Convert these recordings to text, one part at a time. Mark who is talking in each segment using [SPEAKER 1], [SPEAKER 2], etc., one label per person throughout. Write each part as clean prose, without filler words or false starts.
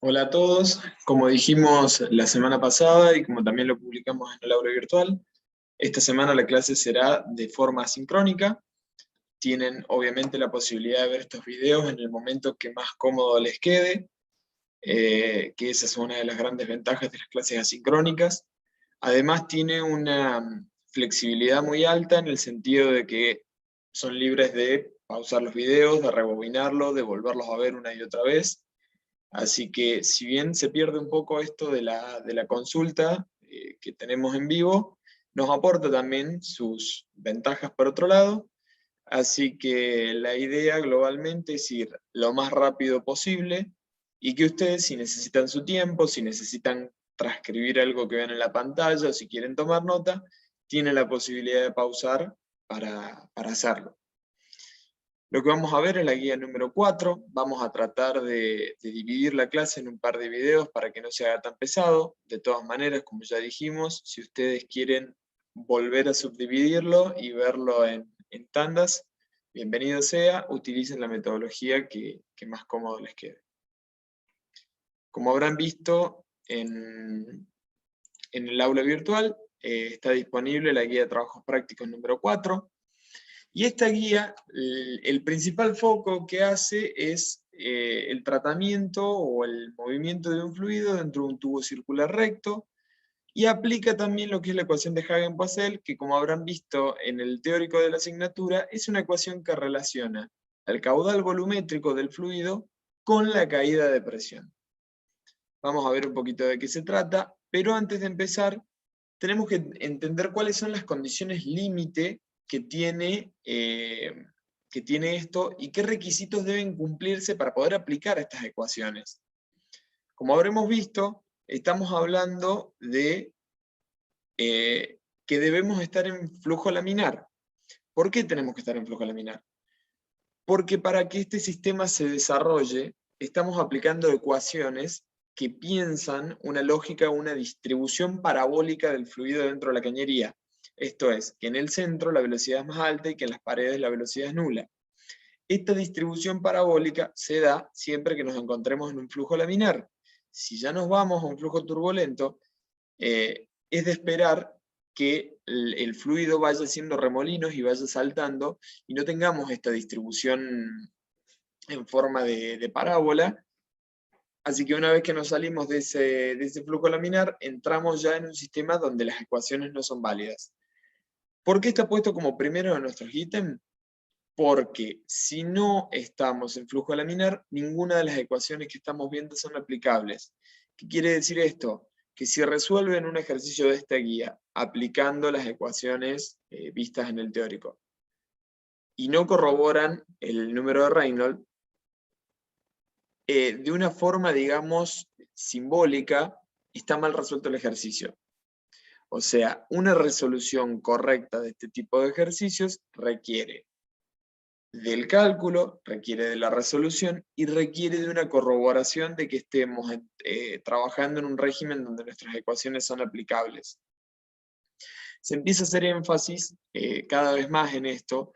[SPEAKER 1] Hola a todos, como dijimos la semana pasada y como también lo publicamos en el aula virtual, esta semana la clase será de forma asincrónica. Tienen obviamente la posibilidad de ver estos videos en el momento que más cómodo les quede, que esa es una de las grandes ventajas de las clases asincrónicas. Además tiene una flexibilidad muy alta en el sentido de que son libres de pausar los videos, de rebobinarlos, de volverlos a ver una y otra vez. Así que si bien se pierde un poco esto de la consulta que tenemos en vivo, nos aporta también sus ventajas por otro lado. Así que la idea globalmente es ir lo más rápido posible y que ustedes, si necesitan su tiempo, si necesitan transcribir algo que ven en la pantalla o si quieren tomar nota, tienen la posibilidad de pausar para hacerlo. Lo que vamos a ver es la guía número 4. Vamos a tratar de dividir la clase en un par de videos para que no se haga tan pesado. De todas maneras, como ya dijimos, si ustedes quieren volver a subdividirlo y verlo en tandas, bienvenido sea, utilicen la metodología que más cómodo les quede. Como habrán visto en el aula virtual, está disponible la guía de trabajos prácticos número 4. Y esta guía, el principal foco que hace es el tratamiento o el movimiento de un fluido dentro de un tubo circular recto, y aplica también lo que es la ecuación de Hagen-Poiseuille, que como habrán visto en el teórico de la asignatura, es una ecuación que relaciona el caudal volumétrico del fluido con la caída de presión. Vamos a ver un poquito de qué se trata, pero antes de empezar, tenemos que entender cuáles son las condiciones límite que tiene esto y qué requisitos deben cumplirse para poder aplicar estas ecuaciones. Como habremos visto, estamos hablando de que debemos estar en flujo laminar. ¿Por qué tenemos que estar en flujo laminar? Porque para que este sistema se desarrolle, estamos aplicando ecuaciones que piensan una lógica, una distribución parabólica del fluido dentro de la cañería. Esto es, que en el centro la velocidad es más alta y que en las paredes la velocidad es nula. Esta distribución parabólica se da siempre que nos encontremos en un flujo laminar. Si ya nos vamos a un flujo turbulento, es de esperar que el fluido vaya haciendo remolinos y vaya saltando y no tengamos esta distribución en forma de parábola. Así que una vez que nos salimos de ese flujo laminar, entramos ya en un sistema donde las ecuaciones no son válidas. ¿Por qué está puesto como primero de nuestros ítems? Porque si no estamos en flujo laminar, ninguna de las ecuaciones que estamos viendo son aplicables. ¿Qué quiere decir esto? Que si resuelven un ejercicio de esta guía aplicando las ecuaciones vistas en el teórico y no corroboran el número de Reynolds, de una forma, digamos, simbólica, está mal resuelto el ejercicio. O sea, una resolución correcta de este tipo de ejercicios requiere del cálculo, requiere de la resolución y requiere de una corroboración de que estemos trabajando en un régimen donde nuestras ecuaciones son aplicables. Se empieza a hacer énfasis cada vez más en esto,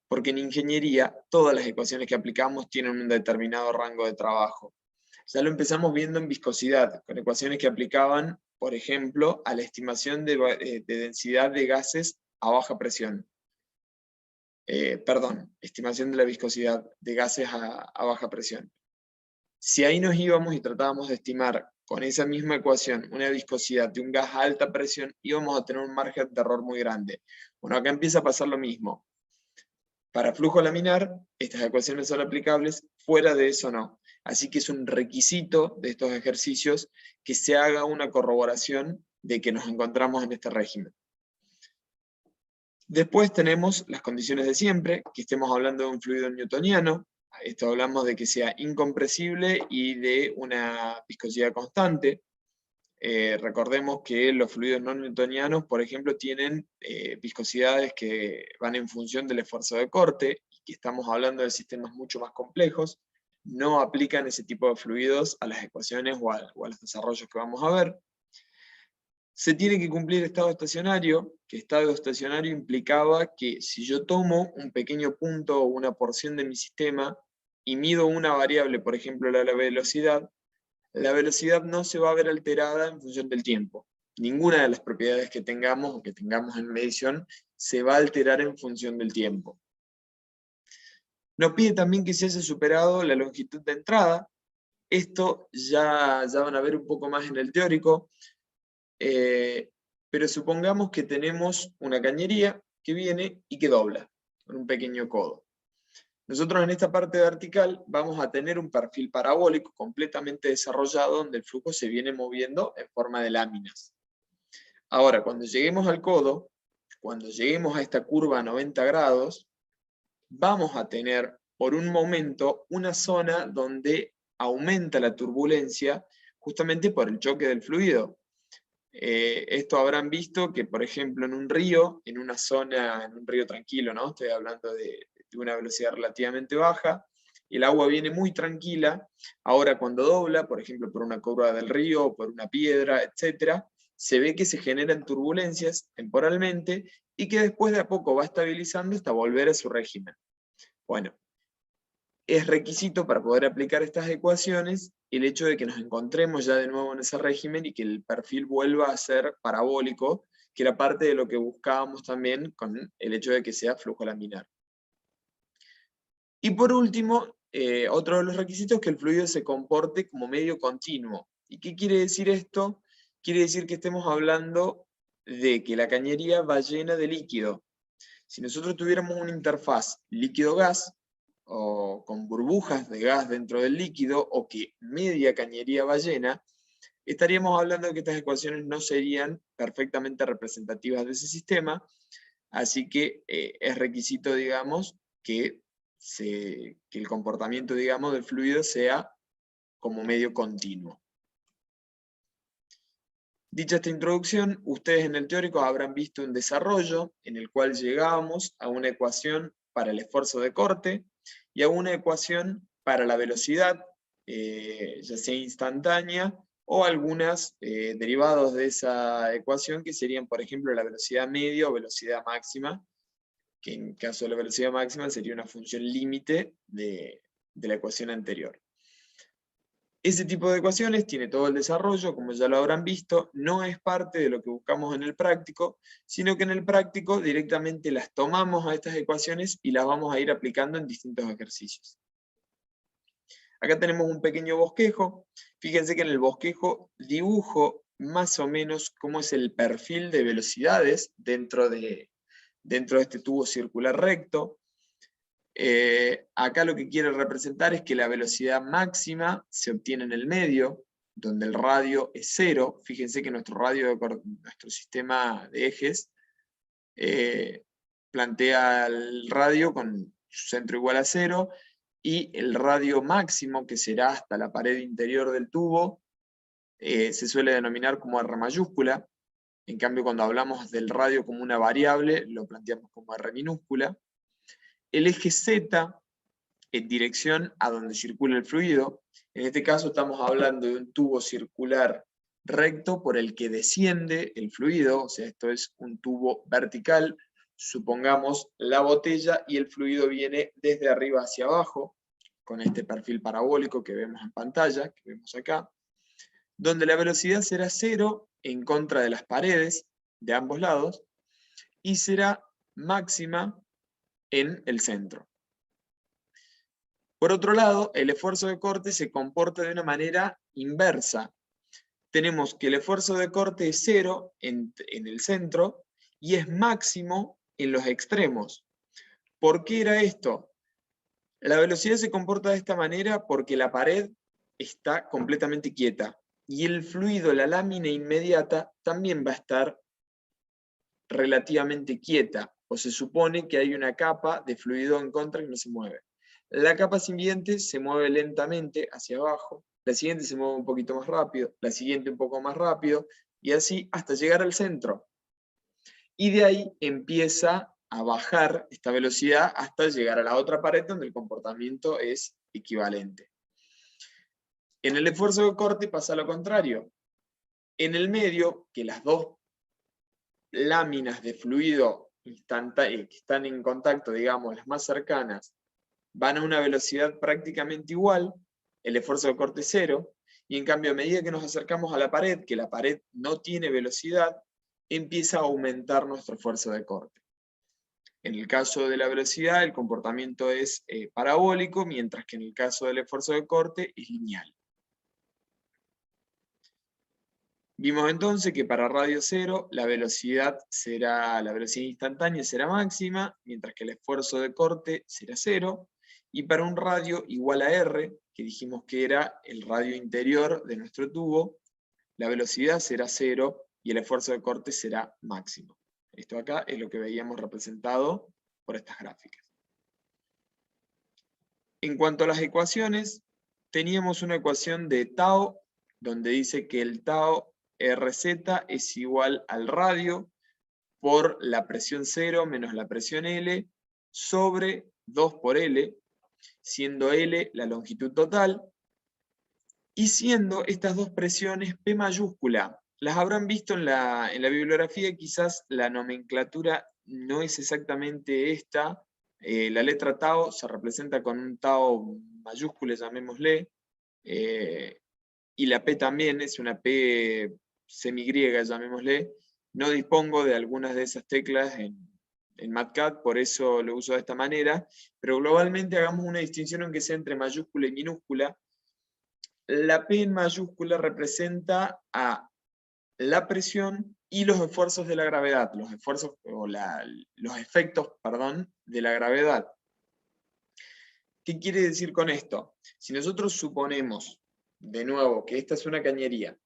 [SPEAKER 1] porque en ingeniería todas las ecuaciones que aplicamos tienen un determinado rango de trabajo. Ya lo empezamos viendo en viscosidad, con ecuaciones que aplicaban, por ejemplo, a la estimación de densidad de gases a baja presión. Estimación de la viscosidad de gases a baja presión. Si ahí nos íbamos y tratábamos de estimar con esa misma ecuación una viscosidad de un gas a alta presión, íbamos a tener un margen de error muy grande. Bueno, acá empieza a pasar lo mismo. Para flujo laminar, estas ecuaciones son aplicables, fuera de eso no. Así que es un requisito de estos ejercicios que se haga una corroboración de que nos encontramos en este régimen. Después tenemos las condiciones de siempre, que estemos hablando de un fluido newtoniano. Esto hablamos de que sea incompresible y de una viscosidad constante. Recordemos que los fluidos no newtonianos, por ejemplo, tienen viscosidades que van en función del esfuerzo de corte, y que estamos hablando de sistemas mucho más complejos. No aplican ese tipo de fluidos a las ecuaciones o a los desarrollos que vamos a ver. Se tiene que cumplir estado estacionario, que estado estacionario implicaba que si yo tomo un pequeño punto o una porción de mi sistema y mido una variable, por ejemplo la velocidad, la velocidad no se va a ver alterada en función del tiempo. Ninguna de las propiedades que tengamos o que tengamos en medición se va a alterar en función del tiempo. Nos pide también que se haya superado la longitud de entrada. Esto ya van a ver un poco más en el teórico, pero supongamos que tenemos una cañería que viene y que dobla, con un pequeño codo. Nosotros en esta parte vertical vamos a tener un perfil parabólico completamente desarrollado donde el flujo se viene moviendo en forma de láminas. Ahora, cuando lleguemos al codo, cuando lleguemos a esta curva a 90 grados, vamos a tener por un momento una zona donde aumenta la turbulencia justamente por el choque del fluido. Esto habrán visto que, por ejemplo, en un río, en una zona, en un río tranquilo, ¿no? Estoy hablando de una velocidad relativamente baja, el agua viene muy tranquila. Ahora cuando dobla, por ejemplo, por una curva del río, por una piedra, etc., se ve que se generan turbulencias temporalmente y que después de a poco va estabilizando hasta volver a su régimen. Bueno, es requisito para poder aplicar estas ecuaciones el hecho de que nos encontremos ya de nuevo en ese régimen y que el perfil vuelva a ser parabólico, que era parte de lo que buscábamos también con el hecho de que sea flujo laminar. Y por último, otro de los requisitos es que el fluido se comporte como medio continuo. ¿Y qué quiere decir esto? Quiere decir que estemos hablando de que la cañería va llena de líquido. Si nosotros tuviéramos una interfaz líquido-gas, o con burbujas de gas dentro del líquido, o que media cañería va llena, estaríamos hablando de que estas ecuaciones no serían perfectamente representativas de ese sistema, así que es requisito, digamos, que el comportamiento, digamos, del fluido sea como medio continuo. Dicha esta introducción, ustedes en el teórico habrán visto un desarrollo en el cual llegamos a una ecuación para el esfuerzo de corte y a una ecuación para la velocidad, ya sea instantánea, o algunas derivados de esa ecuación que serían, por ejemplo, la velocidad media o velocidad máxima, que en caso de la velocidad máxima sería una función límite de la ecuación anterior. Ese tipo de ecuaciones tiene todo el desarrollo, como ya lo habrán visto, no es parte de lo que buscamos en el práctico, sino que en el práctico directamente las tomamos a estas ecuaciones y las vamos a ir aplicando en distintos ejercicios. Acá tenemos un pequeño bosquejo. Fíjense que en el bosquejo dibujo más o menos cómo es el perfil de velocidades dentro de este tubo circular recto. Acá lo que quiere representar es que la velocidad máxima se obtiene en el medio, donde el radio es 0. Fíjense que nuestro sistema de ejes plantea el radio con su centro igual a 0, y el radio máximo, que será hasta la pared interior del tubo, se suele denominar como R mayúscula. En cambio, cuando hablamos del radio como una variable, lo planteamos como R minúscula. El eje Z en dirección a donde circula el fluido. En este caso estamos hablando de un tubo circular recto por el que desciende el fluido, o sea, esto es un tubo vertical. Supongamos la botella y el fluido viene desde arriba hacia abajo, con este perfil parabólico que vemos en pantalla, que vemos acá, donde la velocidad será 0 en contra de las paredes de ambos lados, y será máxima en el centro. Por otro lado, el esfuerzo de corte se comporta de una manera inversa. Tenemos que el esfuerzo de corte es 0 en el centro y es máximo en los extremos. ¿Por qué era esto? La velocidad se comporta de esta manera porque la pared está completamente quieta y el fluido, la lámina inmediata, también va a estar relativamente quieta, o se supone que hay una capa de fluido en contra que no se mueve. La capa siguiente se mueve lentamente hacia abajo, la siguiente se mueve un poquito más rápido, la siguiente un poco más rápido, y así hasta llegar al centro. Y de ahí empieza a bajar esta velocidad hasta llegar a la otra pared donde el comportamiento es equivalente. En el esfuerzo de corte pasa lo contrario. En el medio, que las dos láminas de fluido que están en contacto, digamos, las más cercanas, van a una velocidad prácticamente igual, el esfuerzo de corte es 0, Y en cambio, a medida que nos acercamos a la pared, que la pared no tiene velocidad, empieza a aumentar nuestro esfuerzo de corte. En el caso de la velocidad, el comportamiento es parabólico, mientras que en el caso del esfuerzo de corte es lineal. Vimos entonces que para radio cero la velocidad instantánea será máxima, mientras que el esfuerzo de corte será cero, y para un radio igual a R, que dijimos que era el radio interior de nuestro tubo, la velocidad será cero y el esfuerzo de corte será máximo. Esto acá es lo que veíamos representado por estas gráficas. En cuanto a las ecuaciones, teníamos una ecuación de tau, donde dice que el tau RZ es igual al radio por la presión 0 menos la presión L sobre 2 por L, siendo L la longitud total, y siendo estas dos presiones P mayúscula. Las habrán visto en la bibliografía, quizás la nomenclatura no es exactamente esta. La letra tau se representa con un tau mayúscula, llamémosle, y la P también es una P semigriega, llamémosle. No dispongo de algunas de esas teclas en MATCAD, por eso lo uso de esta manera, pero globalmente hagamos una distinción aunque sea entre mayúscula y minúscula. La P en mayúscula representa a la presión y los esfuerzos de la gravedad, los efectos, de la gravedad. ¿Qué quiere decir con esto? Si nosotros suponemos, de nuevo, que esta es una cañería,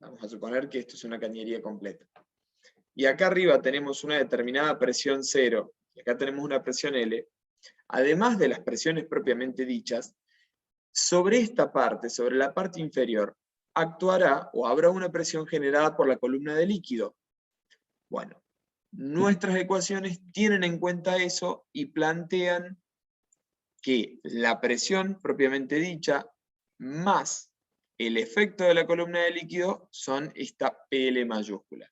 [SPEAKER 1] vamos a suponer que esto es una cañería completa, y acá arriba tenemos una determinada presión 0, y acá tenemos una presión L, además de las presiones propiamente dichas, sobre esta parte, sobre la parte inferior, actuará o habrá una presión generada por la columna de líquido. Bueno, nuestras ecuaciones tienen en cuenta eso y plantean que la presión propiamente dicha más el efecto de la columna de líquido son esta PL mayúscula.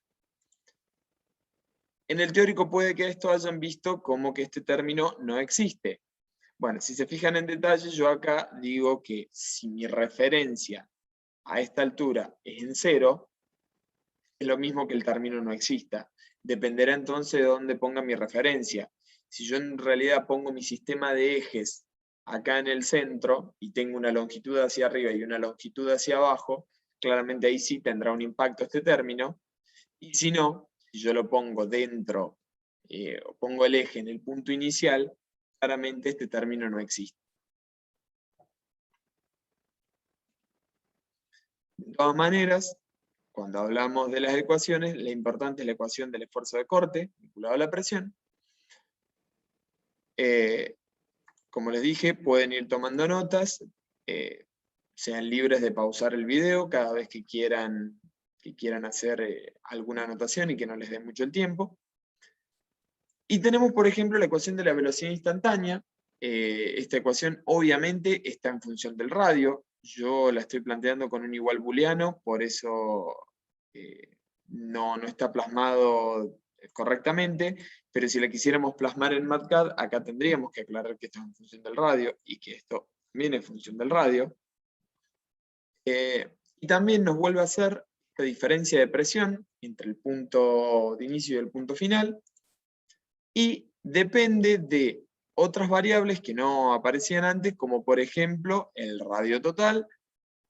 [SPEAKER 1] En el teórico puede que esto hayan visto como que este término no existe. Bueno, si se fijan en detalle, yo acá digo que si mi referencia a esta altura es en 0, es lo mismo que el término no exista. Dependerá entonces de dónde ponga mi referencia. Si yo en realidad pongo mi sistema de ejes acá en el centro, y tengo una longitud hacia arriba y una longitud hacia abajo, claramente ahí sí tendrá un impacto este término. Y si no, si yo lo pongo dentro, o pongo el eje en el punto inicial, claramente este término no existe. De todas maneras, cuando hablamos de las ecuaciones, la importante es la ecuación del esfuerzo de corte, vinculado a la presión. Como les dije, pueden ir tomando notas, sean libres de pausar el video cada vez que quieran hacer alguna anotación y que no les dé mucho el tiempo. Y tenemos, por ejemplo, la ecuación de la velocidad instantánea. Esta ecuación obviamente está en función del radio. Yo la estoy planteando con un igual booleano, por eso no está plasmado correctamente, pero si la quisiéramos plasmar en MATCAD, acá tendríamos que aclarar que esto es en función del radio y que esto también es función del radio. Y también nos vuelve a hacer la diferencia de presión entre el punto de inicio y el punto final, y depende de otras variables que no aparecían antes, como por ejemplo el radio total,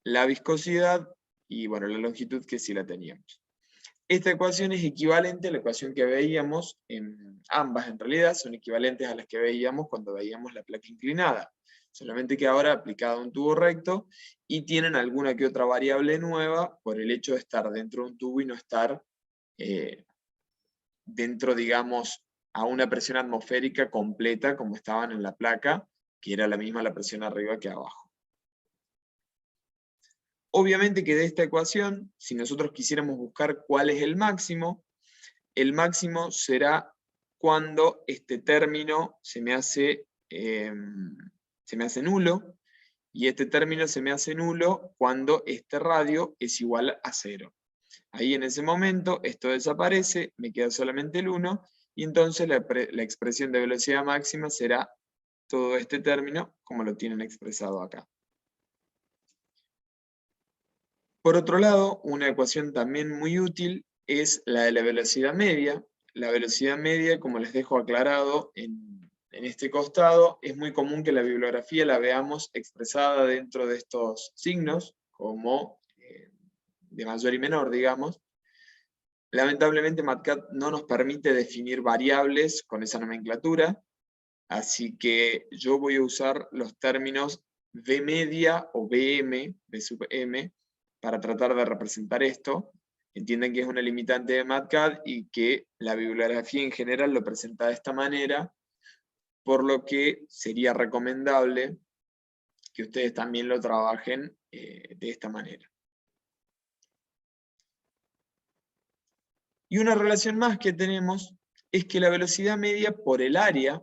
[SPEAKER 1] la viscosidad y bueno, la longitud, que sí la teníamos. Esta ecuación es equivalente a la ecuación que veíamos, ambas en realidad son equivalentes a las que veíamos cuando veíamos la placa inclinada, solamente que ahora aplicada a un tubo recto, y tienen alguna que otra variable nueva por el hecho de estar dentro de un tubo y no estar dentro, digamos, a una presión atmosférica completa como estaban en la placa, que era la misma la presión arriba que abajo. Obviamente que de esta ecuación, si nosotros quisiéramos buscar cuál es el máximo será cuando este término se me hace nulo, y este término se me hace nulo cuando este radio es igual a 0. Ahí en ese momento esto desaparece, me queda solamente el 1, y entonces la expresión de velocidad máxima será todo este término como lo tienen expresado acá. Por otro lado, una ecuación también muy útil es la de la velocidad media. La velocidad media, como les dejo aclarado en este costado, es muy común que la bibliografía la veamos expresada dentro de estos signos, como de mayor y menor, digamos. Lamentablemente MATCAD no nos permite definir variables con esa nomenclatura, así que yo voy a usar los términos V media o VM, V sub M, para tratar de representar esto. Entienden que es una limitante de MATCAD y que la bibliografía en general lo presenta de esta manera, por lo que sería recomendable que ustedes también lo trabajen de esta manera. Y una relación más que tenemos es que la velocidad media por el área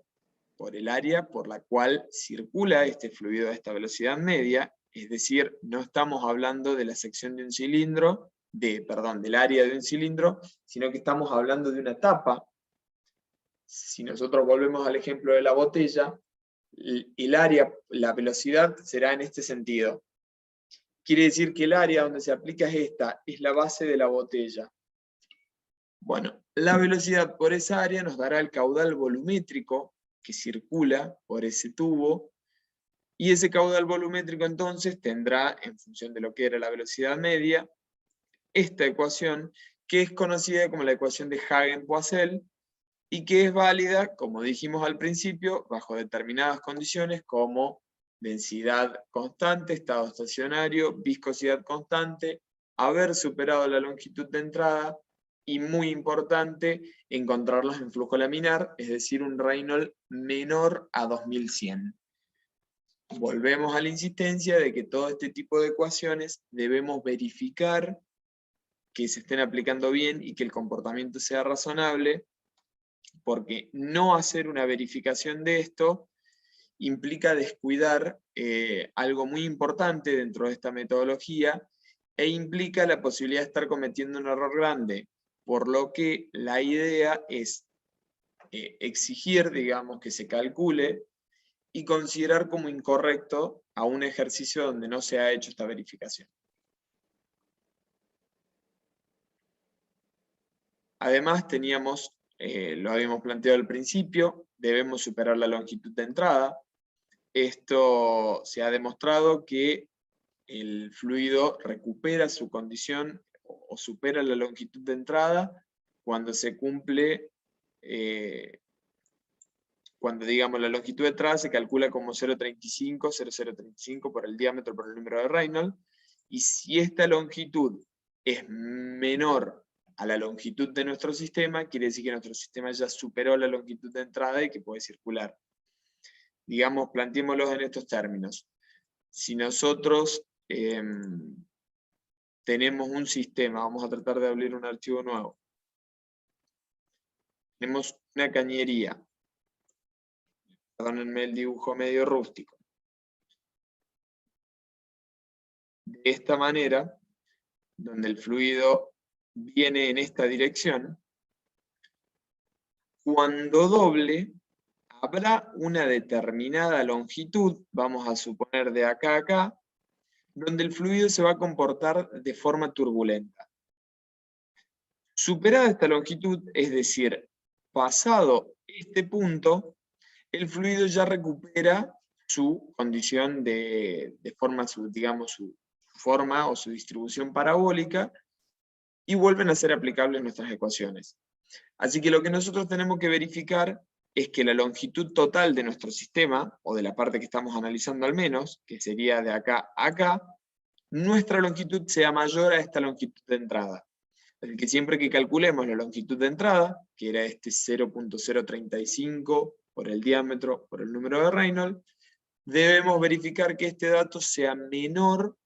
[SPEAKER 1] por la cual circula este fluido a esta velocidad media, es decir, no estamos hablando de la sección de un cilindro, del área de un cilindro, sino que estamos hablando de una tapa. Si nosotros volvemos al ejemplo de la botella, el área, la velocidad será en este sentido. Quiere decir que el área donde se aplica es esta, es la base de la botella. Bueno, la velocidad por esa área nos dará el caudal volumétrico que circula por ese tubo, y ese caudal volumétrico entonces tendrá, en función de lo que era la velocidad media, esta ecuación, que es conocida como la ecuación de Hagen-Poiseuille, y que es válida, como dijimos al principio, bajo determinadas condiciones como densidad constante, estado estacionario, viscosidad constante, haber superado la longitud de entrada, y muy importante, encontrarlas en flujo laminar, es decir, un Reynolds menor a 2100. Volvemos a la insistencia de que todo este tipo de ecuaciones debemos verificar que se estén aplicando bien y que el comportamiento sea razonable, porque no hacer una verificación de esto implica descuidar algo muy importante dentro de esta metodología, e implica la posibilidad de estar cometiendo un error grande, por lo que la idea es exigir, digamos, que se calcule y considerar como incorrecto a un ejercicio donde no se ha hecho esta verificación. Además teníamos, lo habíamos planteado al principio, debemos superar la longitud de entrada. Esto se ha demostrado que el fluido recupera su condición o supera la longitud de entrada cuando se cumple, cuando digamos la longitud de entrada se calcula como 0,35 por el diámetro por el número de Reynolds, y si esta longitud es menor a la longitud de nuestro sistema, quiere decir que nuestro sistema ya superó la longitud de entrada y que puede circular. Digamos, planteémoslos en estos términos. Si nosotros tenemos un sistema, vamos a tratar de abrir un archivo nuevo. Tenemos una cañería. Perdónenme el dibujo medio rústico. De esta manera, donde el fluido viene en esta dirección, cuando doble, habrá una determinada longitud, vamos a suponer de acá a acá, donde el fluido se va a comportar de forma turbulenta. Superada esta longitud, es decir, pasado este punto, el fluido ya recupera su condición de forma, digamos, su forma o su distribución parabólica, y vuelven a ser aplicables nuestras ecuaciones. Así que lo que nosotros tenemos que verificar es que la longitud total de nuestro sistema, o de la parte que estamos analizando al menos, que sería de acá a acá, nuestra longitud sea mayor a esta longitud de entrada. Así que siempre que calculemos la longitud de entrada, que era este 0,035 por el diámetro por el número de Reynolds, debemos verificar que este dato sea menor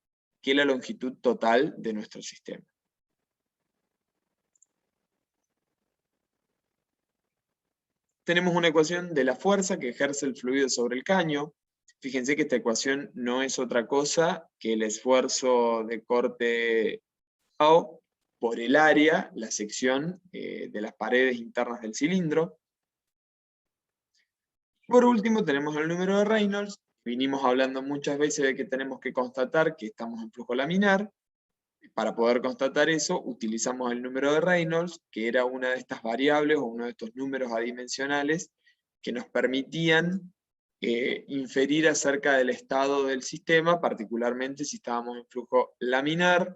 [SPEAKER 1] que la longitud total de nuestro sistema. Tenemos una ecuación de la fuerza que ejerce el fluido sobre el caño. Fíjense que esta ecuación no es otra cosa que el esfuerzo de corte AO por el área, la sección de las paredes internas del cilindro. Por último tenemos el número de Reynolds. Vinimos hablando muchas veces de que tenemos que constatar que estamos en flujo laminar. para poder constatar eso, utilizamos el número de Reynolds, que era una de estas variables o uno de estos números adimensionales que nos permitían inferir acerca del estado del sistema, particularmente si estábamos en flujo laminar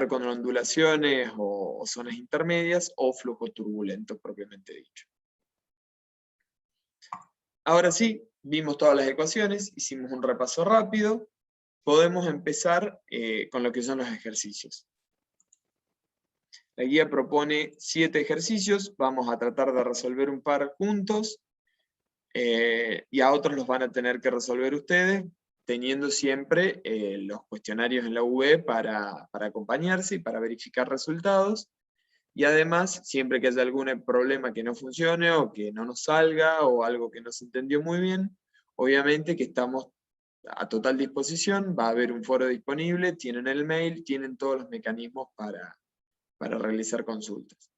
[SPEAKER 1] con ondulaciones o zonas intermedias, o flujo turbulento propiamente dicho. Ahora sí, vimos todas las ecuaciones, hicimos un repaso rápido, podemos empezar con lo que son los ejercicios. La guía propone 7 ejercicios, vamos a tratar de resolver un par juntos, y a otros los van a tener que resolver ustedes, teniendo siempre los cuestionarios en la UV para acompañarse y para verificar resultados. Y además, siempre que haya algún problema que no funcione, o que no nos salga, o algo que no se entendió muy bien, obviamente que estamos a total disposición, va a haber un foro disponible, tienen el mail, tienen todos los mecanismos para realizar consultas.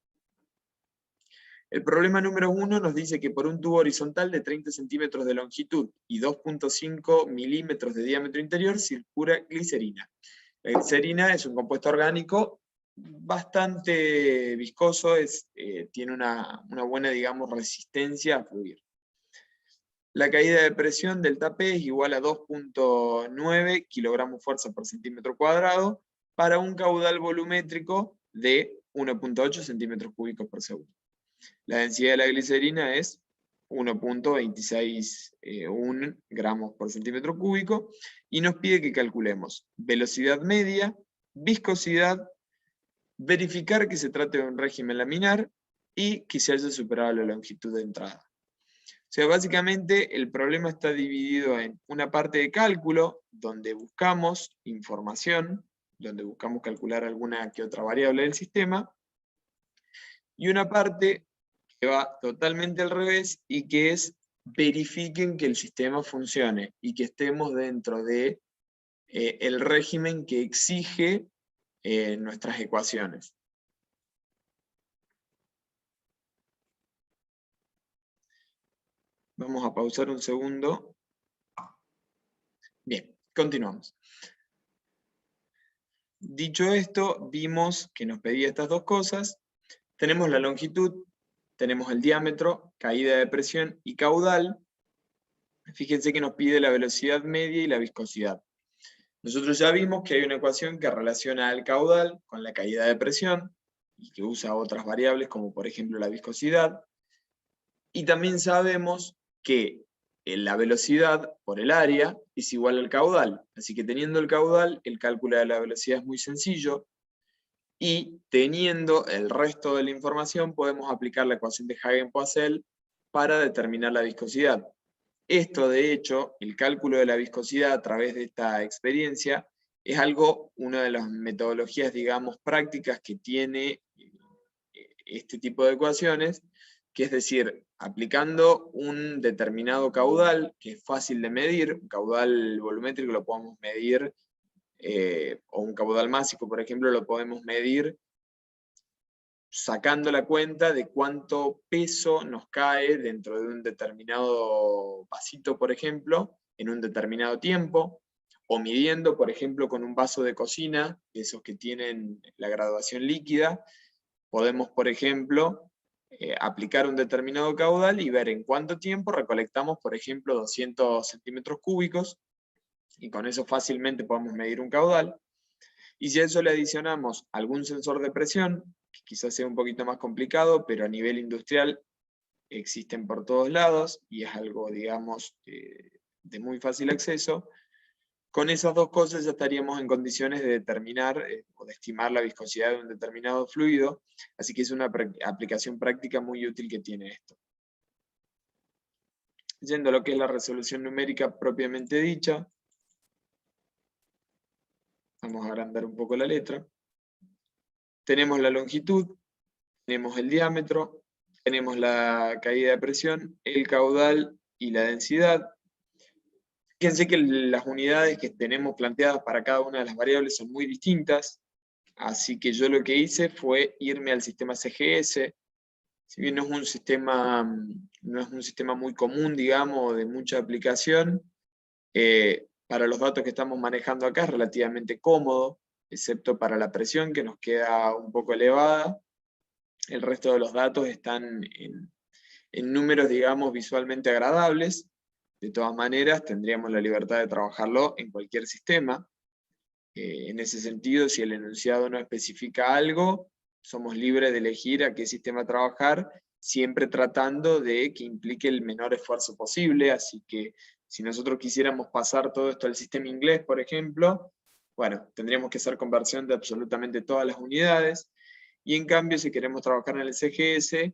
[SPEAKER 1] El problema número 1 nos dice que por un tubo horizontal de 30 centímetros de longitud y 2.5 milímetros de diámetro interior circula glicerina. La glicerina es un compuesto orgánico bastante viscoso, tiene una buena, digamos, resistencia a fluir. La caída de presión del P es igual a 2.9 kilogramos fuerza por centímetro cuadrado para un caudal volumétrico de 1.8 centímetros cúbicos por segundo. La densidad de la glicerina es 1.261 gramos por centímetro cúbico y nos pide que calculemos velocidad media, viscosidad, verificar que se trate de un régimen laminar y que se haya superado la longitud de entrada. O sea, básicamente el problema está dividido en una parte de cálculo, donde buscamos información, donde buscamos calcular alguna que otra variable del sistema, y una parte que va totalmente al revés y que es verifiquen que el sistema funcione y que estemos dentro de el régimen que exige nuestras ecuaciones. Vamos a pausar un segundo. Bien, continuamos. Dicho esto, vimos que nos pedía estas dos cosas. Tenemos la longitud, tenemos el diámetro, caída de presión y caudal. Fíjense que nos pide la velocidad media y la viscosidad. Nosotros ya vimos que hay una ecuación que relaciona el caudal con la caída de presión y que usa otras variables como por ejemplo la viscosidad. Y también sabemos que la velocidad por el área es igual al caudal. Así que teniendo el caudal, el cálculo de la velocidad es muy sencillo. Y teniendo el resto de la información, podemos aplicar la ecuación de Hagen-Poiseuille para determinar la viscosidad. Esto, de hecho, el cálculo de la viscosidad a través de esta experiencia, es una de las metodologías, digamos, prácticas que tiene este tipo de ecuaciones, que es decir, aplicando un determinado caudal, que es fácil de medir, un caudal volumétrico lo podemos medir, o un caudal másico, por ejemplo, lo podemos medir sacando la cuenta de cuánto peso nos cae dentro de un determinado vasito, por ejemplo, en un determinado tiempo, o midiendo, por ejemplo, con un vaso de cocina, esos que tienen la graduación líquida, podemos, por ejemplo, aplicar un determinado caudal y ver en cuánto tiempo recolectamos, por ejemplo, 200 centímetros cúbicos, y con eso fácilmente podemos medir un caudal. Y si a eso le adicionamos algún sensor de presión, que quizás sea un poquito más complicado, pero a nivel industrial existen por todos lados, y es algo, digamos, de muy fácil acceso, con esas dos cosas ya estaríamos en condiciones de determinar o de estimar la viscosidad de un determinado fluido, así que es una aplicación práctica muy útil que tiene esto. Yendo a lo que es la resolución numérica propiamente dicha, vamos a agrandar un poco la letra. Tenemos la longitud, tenemos el diámetro, tenemos la caída de presión, el caudal y la densidad. Fíjense que las unidades que tenemos planteadas para cada una de las variables son muy distintas, así que yo lo que hice fue irme al sistema CGS. Si bien no es un sistema muy común, digamos, de mucha aplicación, para los datos que estamos manejando acá es relativamente cómodo. excepto para la presión, que nos queda un poco elevada. El resto de los datos están en números, digamos, visualmente agradables. De todas maneras, tendríamos la libertad de trabajarlo en cualquier sistema. En ese sentido, si el enunciado no especifica algo, somos libres de elegir a qué sistema trabajar, siempre tratando de que implique el menor esfuerzo posible. Así que si nosotros quisiéramos pasar todo esto al sistema inglés, por ejemplo, bueno, tendríamos que hacer conversión de absolutamente todas las unidades, y en cambio, si queremos trabajar en el CGS,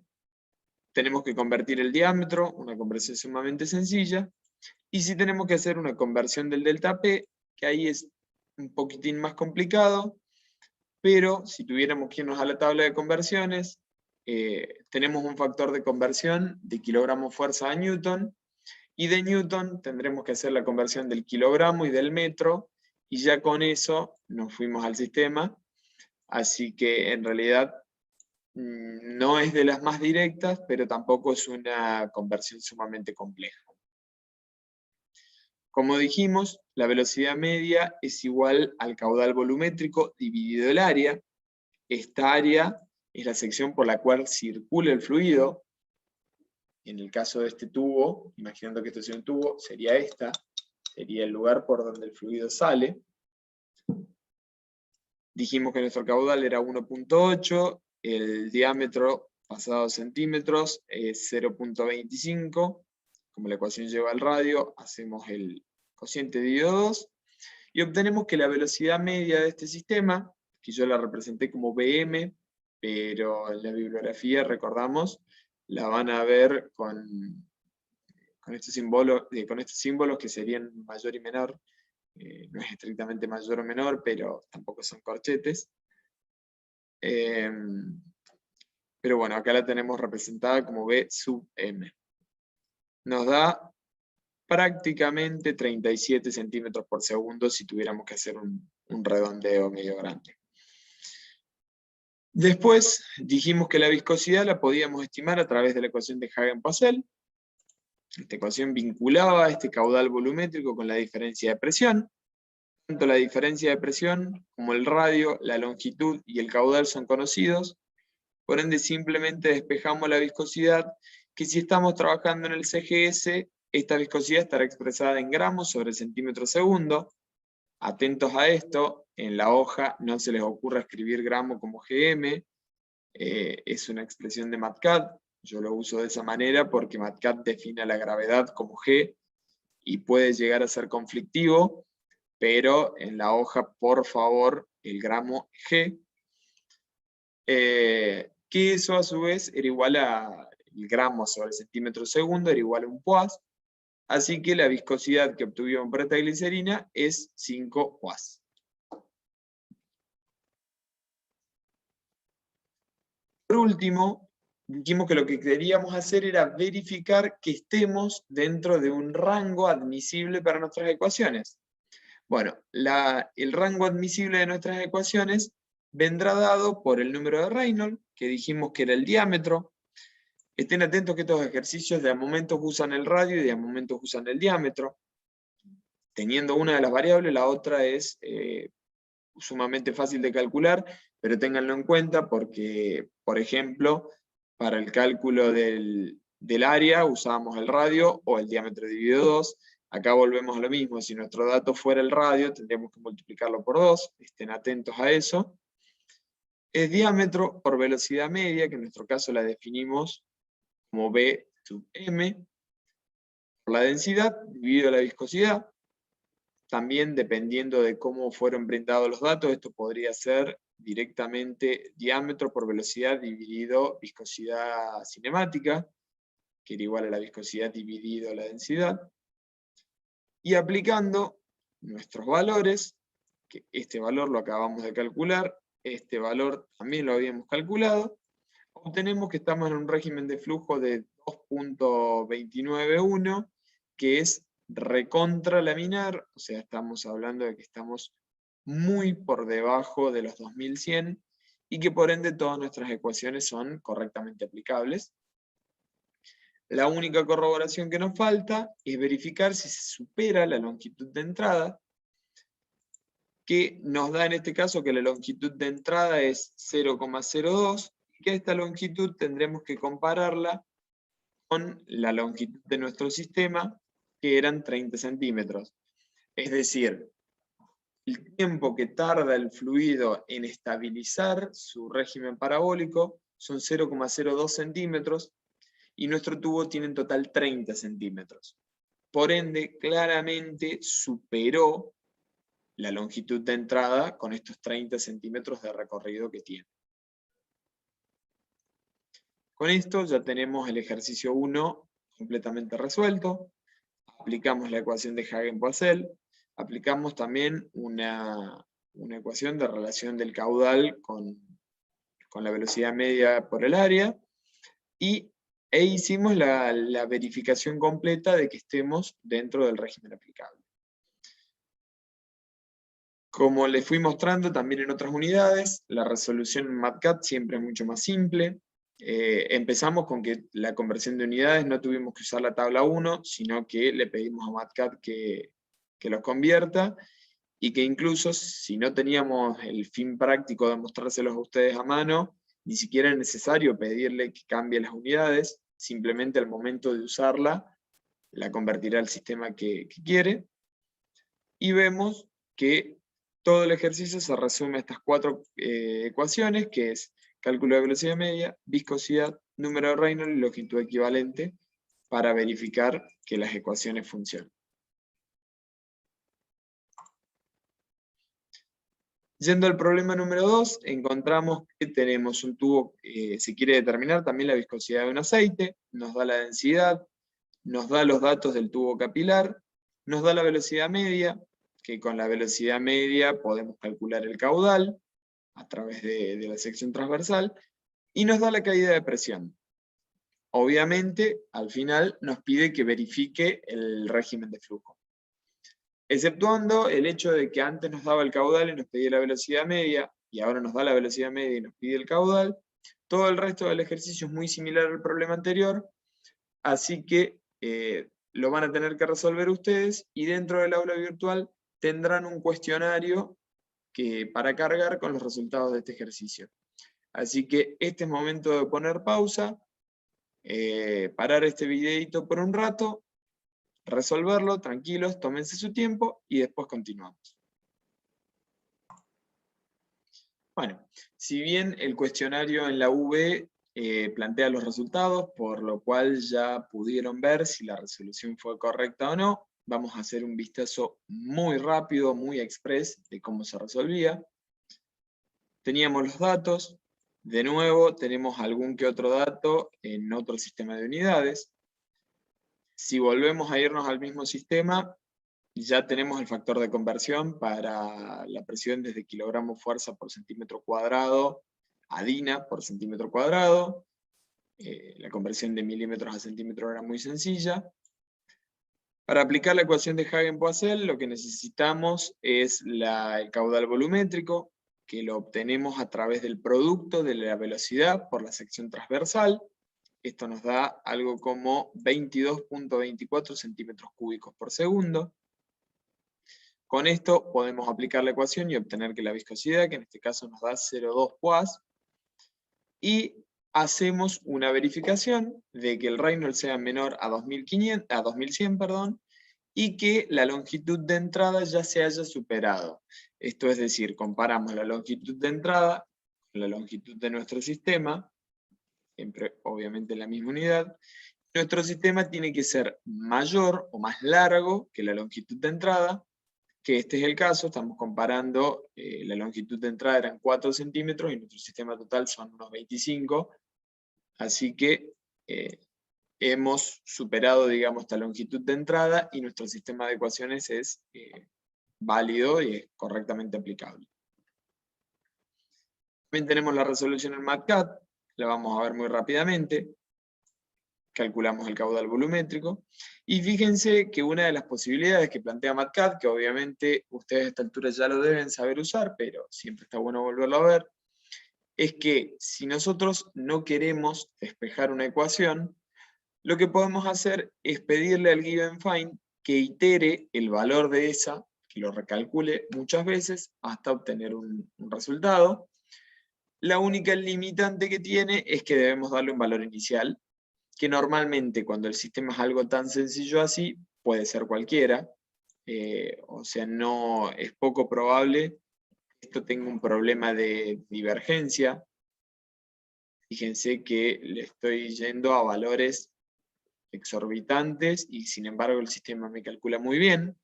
[SPEAKER 1] tenemos que convertir el diámetro, una conversión sumamente sencilla, y si tenemos que hacer una conversión del delta P, que ahí es un poquitín más complicado, pero si tuviéramos que irnos a la tabla de conversiones, tenemos un factor de conversión de kilogramo fuerza a newton, y de newton tendremos que hacer la conversión del kilogramo y del metro, y ya con eso nos fuimos al sistema. Así que en realidad no es de las más directas, pero tampoco es una conversión sumamente compleja. Como dijimos, la velocidad media es igual al caudal volumétrico dividido el área. Esta área es la sección por la cual circula el fluido. En el caso de este tubo, imaginando que esto es un tubo, sería esta, sería el lugar por donde el fluido sale. Dijimos que nuestro caudal era 1.8, el diámetro pasado a centímetros es 0.25, como la ecuación lleva al radio, hacemos el cociente dividido 2, y obtenemos que la velocidad media de este sistema, que yo la representé como Bm, pero en la bibliografía, recordamos, la van a ver con estos símbolos que serían mayor y menor. No es estrictamente mayor o menor, pero tampoco son corchetes. Pero bueno, acá la tenemos representada como B sub M. Nos da prácticamente 37 centímetros por segundo si tuviéramos que hacer un redondeo medio grande. Después dijimos que la viscosidad la podíamos estimar a través de la ecuación de Hagen-Poiseuille. Esta ecuación vinculaba este caudal volumétrico con la diferencia de presión. Tanto la diferencia de presión como el radio, la longitud y el caudal son conocidos. Por ende, simplemente despejamos la viscosidad, que si estamos trabajando en el CGS, esta viscosidad estará expresada en gramos sobre centímetro segundo. Atentos a esto, en la hoja no se les ocurra escribir gramo como GM, es una expresión de MATCAD. Yo lo uso de esa manera porque MATCAD define la gravedad como G y puede llegar a ser conflictivo, pero en la hoja, por favor, el gramo G, que eso a su vez era igual a el gramo sobre el centímetro segundo, era igual a un Poise, así que la viscosidad que obtuvimos para esta glicerina es 5 Poise. Por último, dijimos que lo que queríamos hacer era verificar que estemos dentro de un rango admisible para nuestras ecuaciones. Bueno, el rango admisible de nuestras ecuaciones vendrá dado por el número de Reynolds, que dijimos que era el diámetro. Estén atentos que estos ejercicios de a momentos usan el radio y de a momentos usan el diámetro. Teniendo una de las variables, la otra es sumamente fácil de calcular, pero ténganlo en cuenta porque, por ejemplo, para el cálculo del área usábamos el radio o el diámetro dividido 2. Acá volvemos a lo mismo, si nuestro dato fuera el radio, tendríamos que multiplicarlo por 2, estén atentos a eso. Es diámetro por velocidad media, que en nuestro caso la definimos como B sub M, por la densidad dividido la viscosidad. También dependiendo de cómo fueron brindados los datos, esto podría ser directamente diámetro por velocidad dividido viscosidad cinemática, que era igual a la viscosidad dividido la densidad. Y aplicando nuestros valores, que este valor lo acabamos de calcular, este valor también lo habíamos calculado, obtenemos que estamos en un régimen de flujo de 2.291, que es recontralaminar, o sea, estamos hablando de que estamos muy por debajo de los 2100, y que por ende todas nuestras ecuaciones son correctamente aplicables. La única corroboración que nos falta es verificar si se supera la longitud de entrada. que nos da en este caso que la longitud de entrada es 0,02, y que esta longitud tendremos que compararla con la longitud de nuestro sistema, que eran 30 centímetros. Es decir, el tiempo que tarda el fluido en estabilizar su régimen parabólico son 0,02 centímetros, y nuestro tubo tiene en total 30 centímetros. Por ende, claramente superó la longitud de entrada con estos 30 centímetros de recorrido que tiene. Con esto ya tenemos el ejercicio 1 completamente resuelto. Aplicamos la ecuación de Hagen-Poiseuille. Aplicamos también una ecuación de relación del caudal con la velocidad media por el área. E hicimos la verificación completa de que estemos dentro del régimen aplicable. Como les fui mostrando también en otras unidades, la resolución en MATCAD siempre es mucho más simple. Empezamos con que la conversión de unidades no tuvimos que usar la tabla 1, sino que le pedimos a MATCAD que los convierta, y que incluso si no teníamos el fin práctico de mostrárselos a ustedes a mano, ni siquiera es necesario pedirle que cambie las unidades, simplemente al momento de usarla, la convertirá al sistema que quiere. Y vemos que todo el ejercicio se resume a estas 4 ecuaciones, que es cálculo de velocidad media, viscosidad, número de Reynolds y longitud equivalente, para verificar que las ecuaciones funcionan. Yendo al problema número 2, encontramos que tenemos un tubo, se quiere determinar también la viscosidad de un aceite, nos da la densidad, nos da los datos del tubo capilar, nos da la velocidad media, que con la velocidad media podemos calcular el caudal a través de la sección transversal, y nos da la caída de presión. Obviamente, al final nos pide que verifique el régimen de flujo. Exceptuando el hecho de que antes nos daba el caudal y nos pedía la velocidad media, y ahora nos da la velocidad media y nos pide el caudal, todo el resto del ejercicio es muy similar al problema anterior, así que lo van a tener que resolver ustedes, y dentro del aula virtual tendrán un cuestionario para cargar con los resultados de este ejercicio. Así que este es momento de poner pausa, parar este videito por un rato, resolverlo, tranquilos, tómense su tiempo y después continuamos. Bueno, si bien el cuestionario en la UV plantea los resultados, por lo cual ya pudieron ver si la resolución fue correcta o no, vamos a hacer un vistazo muy rápido, muy express de cómo se resolvía. Teníamos los datos, de nuevo tenemos algún que otro dato en otro sistema de unidades. Si volvemos a irnos al mismo sistema, ya tenemos el factor de conversión para la presión desde kilogramos fuerza por centímetro cuadrado a DINA por centímetro cuadrado. La conversión de milímetros a centímetros era muy sencilla. Para aplicar la ecuación de Hagen-Poiseuille, lo que necesitamos es el caudal volumétrico, que lo obtenemos a través del producto de la velocidad por la sección transversal. Esto nos da algo como 22.24 centímetros cúbicos por segundo. Con esto podemos aplicar la ecuación y obtener que la viscosidad, que en este caso nos da 0,2 poids, y hacemos una verificación de que el Reynolds sea menor a 2100, y que la longitud de entrada ya se haya superado. Esto es decir, comparamos la longitud de entrada con la longitud de nuestro sistema, siempre obviamente en la misma unidad. Nuestro sistema tiene que ser mayor o más largo que la longitud de entrada, que este es el caso. Estamos comparando, la longitud de entrada eran 4 centímetros y nuestro sistema total son unos 25, así que hemos superado, digamos, esta longitud de entrada y nuestro sistema de ecuaciones es válido y es correctamente aplicable. También tenemos la resolución en MATCAD, la vamos a ver muy rápidamente. Calculamos el caudal volumétrico, y fíjense que una de las posibilidades que plantea MATCAD, que obviamente ustedes a esta altura ya lo deben saber usar, pero siempre está bueno volverlo a ver, es que si nosotros no queremos despejar una ecuación, lo que podemos hacer es pedirle al given find que itere el valor de esa, que lo recalcule muchas veces hasta obtener un resultado. La única limitante que tiene es que debemos darle un valor inicial, que normalmente cuando el sistema es algo tan sencillo así, puede ser cualquiera, o sea, no es poco probable que esto tenga un problema de divergencia. Fíjense que le estoy yendo a valores exorbitantes y sin embargo el sistema me calcula muy bien.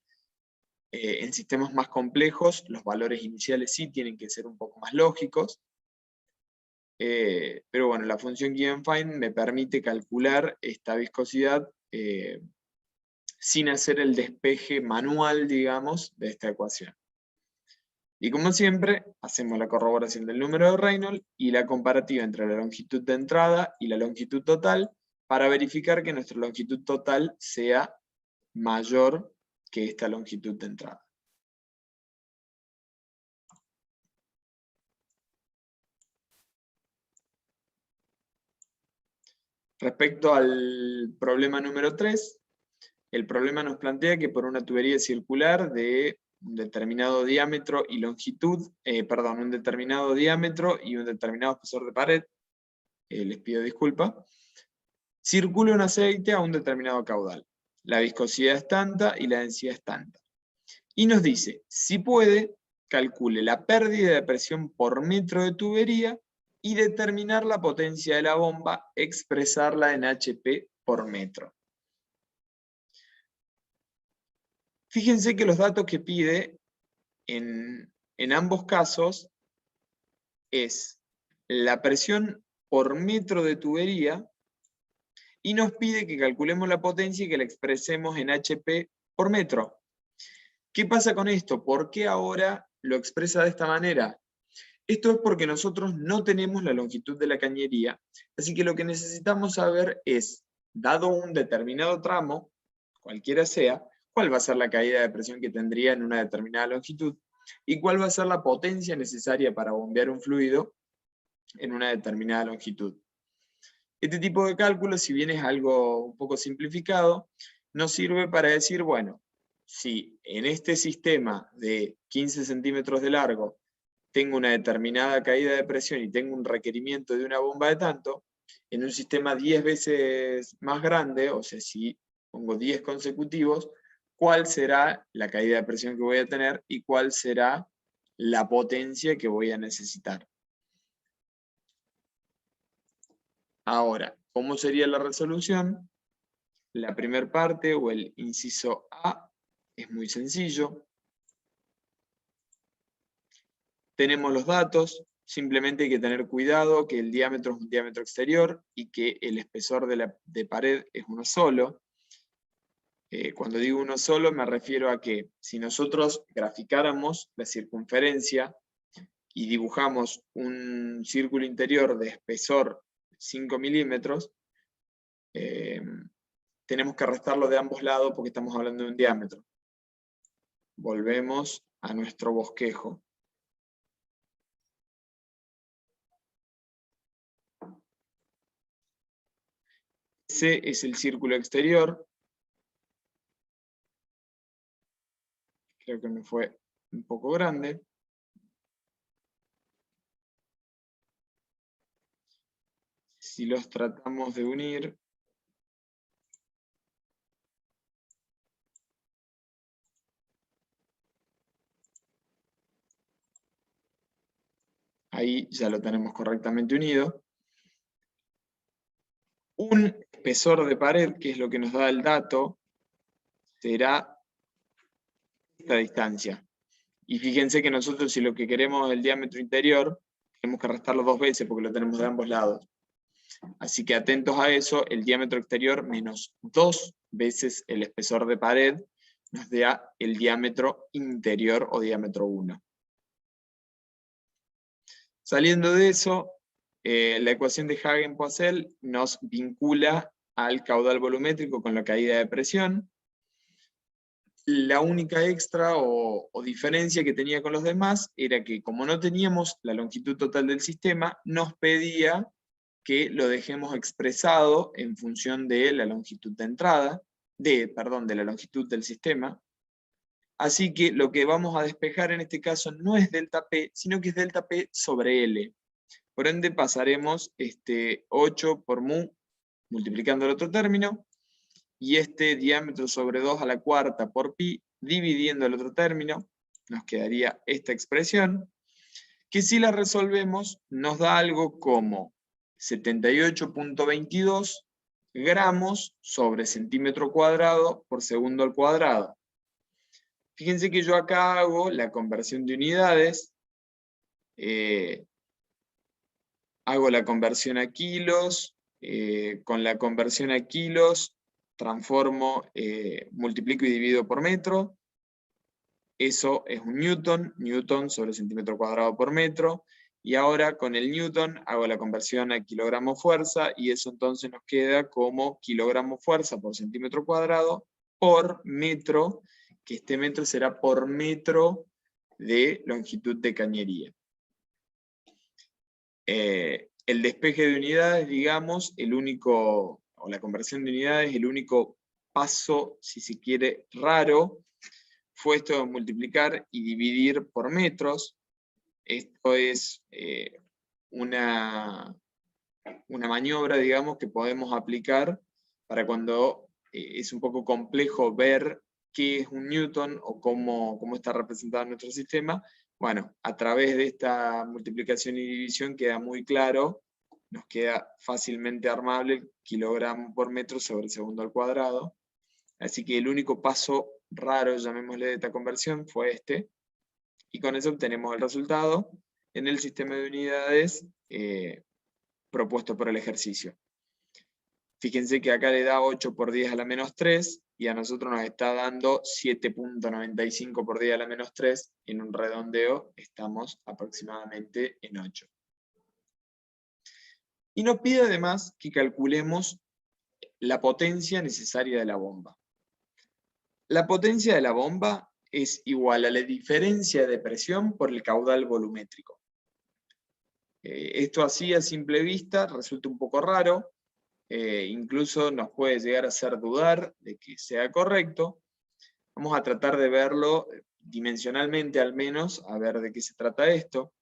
[SPEAKER 1] En sistemas más complejos, los valores iniciales sí tienen que ser un poco más lógicos. Pero bueno, la función givenFind me permite calcular esta viscosidad sin hacer el despeje manual, digamos, de esta ecuación. Y como siempre, hacemos la corroboración del número de Reynolds y la comparativa entre la longitud de entrada y la longitud total para verificar que nuestra longitud total sea mayor que esta longitud de entrada. Respecto al problema número 3, el problema nos plantea que por una tubería circular de un determinado diámetro y longitud, un determinado diámetro y un determinado espesor de pared, les pido disculpa, circula un aceite a un determinado caudal. La viscosidad es tanta y la densidad es tanta. Y nos dice, si puede, calcule la pérdida de presión por metro de tubería y determinar la potencia de la bomba, expresarla en HP por metro. Fíjense que los datos que pide en ambos casos es la presión por metro de tubería y nos pide que calculemos la potencia y que la expresemos en HP por metro. ¿Qué pasa con esto? ¿Por qué ahora lo expresa de esta manera? Esto es porque nosotros no tenemos la longitud de la cañería, así que lo que necesitamos saber es, dado un determinado tramo, cualquiera sea, cuál va a ser la caída de presión que tendría en una determinada longitud y cuál va a ser la potencia necesaria para bombear un fluido en una determinada longitud. Este tipo de cálculo, si bien es algo un poco simplificado, nos sirve para decir, bueno, si en este sistema de 15 centímetros de largo tengo una determinada caída de presión y tengo un requerimiento de una bomba de tanto, en un sistema 10 veces más grande, o sea, si pongo 10 consecutivos, ¿cuál será la caída de presión que voy a tener y cuál será la potencia que voy a necesitar? Ahora, ¿cómo sería la resolución? La primera parte, o el inciso A, es muy sencillo. Tenemos los datos, simplemente hay que tener cuidado que el diámetro es un diámetro exterior y que el espesor de pared es uno solo. Cuando digo uno solo me refiero a que si nosotros graficáramos la circunferencia y dibujamos un círculo interior de espesor 5 milímetros, tenemos que restarlo de ambos lados porque estamos hablando de un diámetro. Volvemos a nuestro bosquejo. Ese es el círculo exterior. Creo que me fue un poco grande. Si los tratamos de unir, ahí ya lo tenemos correctamente unido. Un espesor de pared, que es lo que nos da el dato, será esta distancia. Y fíjense que nosotros, si lo que queremos es el diámetro interior, tenemos que restarlo 2 veces porque lo tenemos de ambos lados. Así que atentos a eso, el diámetro exterior menos 2 veces el espesor de pared nos da el diámetro interior o diámetro 1. Saliendo de eso, la ecuación de Hagen-Poiseuille nos vincula al caudal volumétrico con la caída de presión. La única extra o diferencia que tenía con los demás era que como no teníamos la longitud total del sistema, nos pedía que lo dejemos expresado en función de la longitud de entrada, de la longitud del sistema. Así que lo que vamos a despejar en este caso no es delta P, sino que es delta P sobre L. Por ende pasaremos 8 por mu, multiplicando el otro término, y este diámetro sobre 2 a la cuarta por pi, dividiendo el otro término, nos quedaría esta expresión, que si la resolvemos nos da algo como 78.22 gramos sobre centímetro cuadrado por segundo al cuadrado. Fíjense que yo acá hago la conversión de unidades, hago la conversión a kilos, con la conversión a kilos transformo, multiplico y divido por metro, eso es un newton, newton sobre centímetro cuadrado por metro, y ahora con el newton hago la conversión a kilogramo fuerza, y eso entonces nos queda como kilogramo fuerza por centímetro cuadrado por metro, que este metro será por metro de longitud de cañería. El despeje de unidades, digamos, o la conversión de unidades, el único paso, si se quiere, raro, fue esto de multiplicar y dividir por metros. Esto es una maniobra, digamos, que podemos aplicar para cuando es un poco complejo ver qué es un newton o cómo está representado en nuestro sistema. Bueno, a través de esta multiplicación y división queda muy claro, nos queda fácilmente armable el kilogramo por metro sobre segundo al cuadrado. Así que el único paso raro, llamémosle, de esta conversión fue este, y con eso obtenemos el resultado en el sistema de unidades propuesto por el ejercicio. Fíjense que acá le da 8 por 10 a la menos 3, y a nosotros nos está dando 7.95 por 10 a la menos 3, en un redondeo estamos aproximadamente en 8. Y nos pide además que calculemos la potencia necesaria de la bomba. La potencia de la bomba es igual a la diferencia de presión por el caudal volumétrico. Esto así a simple vista resulta un poco raro, incluso nos puede llegar a hacer dudar de que sea correcto. Vamos a tratar de verlo dimensionalmente al menos, a ver de qué se trata esto.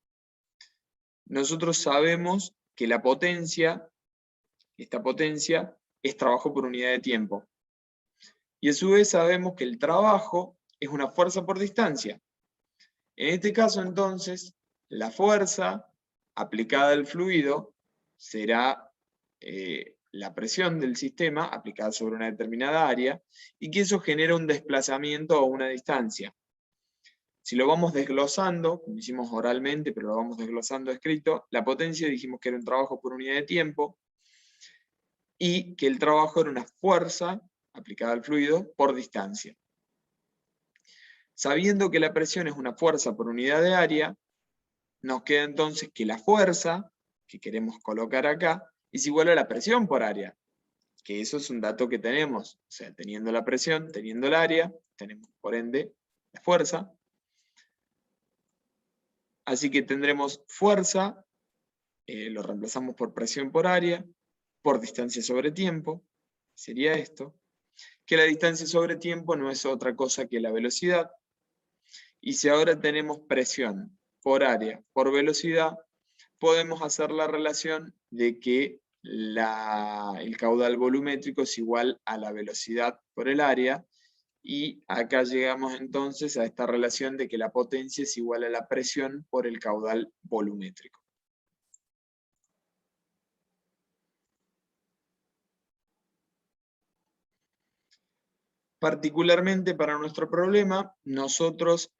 [SPEAKER 1] Nosotros sabemos que la potencia, esta potencia, es trabajo por unidad de tiempo. Y a su vez sabemos que el trabajo es una fuerza por distancia. En este caso entonces, la fuerza aplicada al fluido será la presión del sistema aplicada sobre una determinada área, y que eso genera un desplazamiento a una distancia. Si lo vamos desglosando, como hicimos oralmente, pero lo vamos desglosando escrito, la potencia dijimos que era un trabajo por unidad de tiempo, y que el trabajo era una fuerza aplicada al fluido por distancia. Sabiendo que la presión es una fuerza por unidad de área, nos queda entonces que la fuerza, que queremos colocar acá, es igual a la presión por área, que eso es un dato que tenemos. O sea, teniendo la presión, teniendo el área, tenemos por ende la fuerza. Así que tendremos fuerza, lo reemplazamos por presión por área, por distancia sobre tiempo, sería esto, que la distancia sobre tiempo no es otra cosa que la velocidad. Y si ahora tenemos presión por área, por velocidad, podemos hacer la relación de que el caudal volumétrico es igual a la velocidad por el área, y acá llegamos entonces a esta relación de que la potencia es igual a la presión por el caudal volumétrico. Particularmente para nuestro problema, nosotros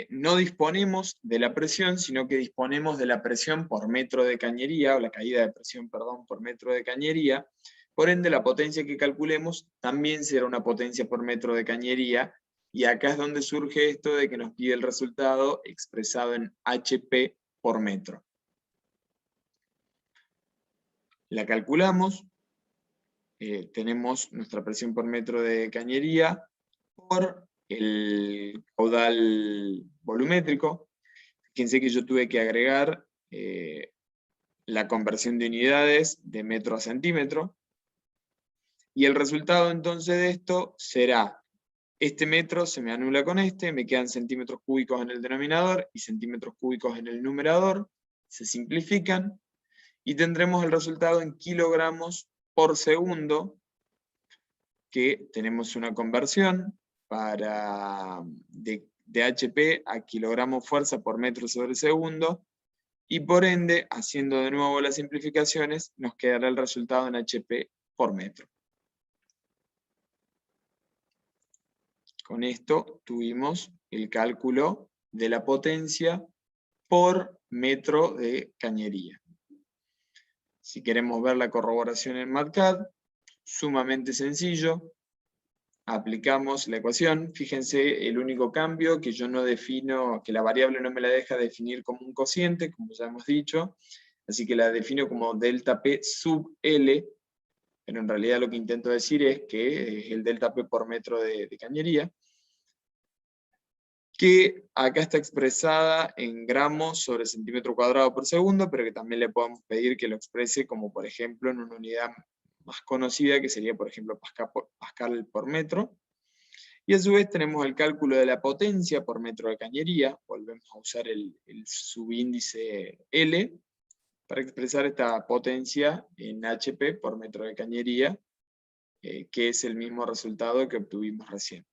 [SPEAKER 1] no disponemos de la presión, sino que disponemos de la presión por metro de cañería, o la caída de presión, perdón, por metro de cañería. Por ende, la potencia que calculemos también será una potencia por metro de cañería, y acá es donde surge esto de que nos pide el resultado expresado en HP por metro. La calculamos, tenemos nuestra presión por metro de cañería por el caudal volumétrico. Fíjense que yo tuve que agregar la conversión de unidades de metro a centímetro, y el resultado entonces de esto será Este metro se me anula con este, me quedan centímetros cúbicos en el denominador y centímetros cúbicos en el numerador, se simplifican, y tendremos el resultado en kilogramos por segundo, que tenemos una conversión de HP a kilogramos fuerza por metro sobre segundo, y por ende, haciendo de nuevo las simplificaciones, nos quedará el resultado en HP por metro. Con esto tuvimos el cálculo de la potencia por metro de cañería. Si queremos ver la corroboración en MATCAD, sumamente sencillo. Aplicamos la ecuación. Fíjense, el único cambio que yo no defino, que la variable no me la deja definir como un cociente, como ya hemos dicho, así que la defino como delta P sub L, pero en realidad lo que intento decir es que es el delta P por metro de cañería, que acá está expresada en gramos sobre centímetro cuadrado por segundo, pero que también le podemos pedir que lo exprese como, por ejemplo, en una unidad más conocida, que sería, por ejemplo, pascal por metro. Y a su vez tenemos el cálculo de la potencia por metro de cañería. Volvemos a usar el subíndice L para expresar esta potencia en HP por metro de cañería, que es el mismo resultado que obtuvimos recién.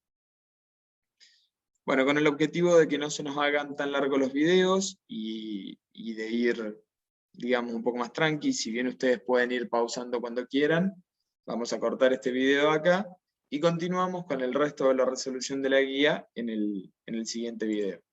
[SPEAKER 1] Bueno, con el objetivo de que no se nos hagan tan largos los videos y de ir, digamos, un poco más tranqui, si bien ustedes pueden ir pausando cuando quieran, vamos a cortar este video acá y continuamos con el resto de la resolución de la guía en el siguiente video.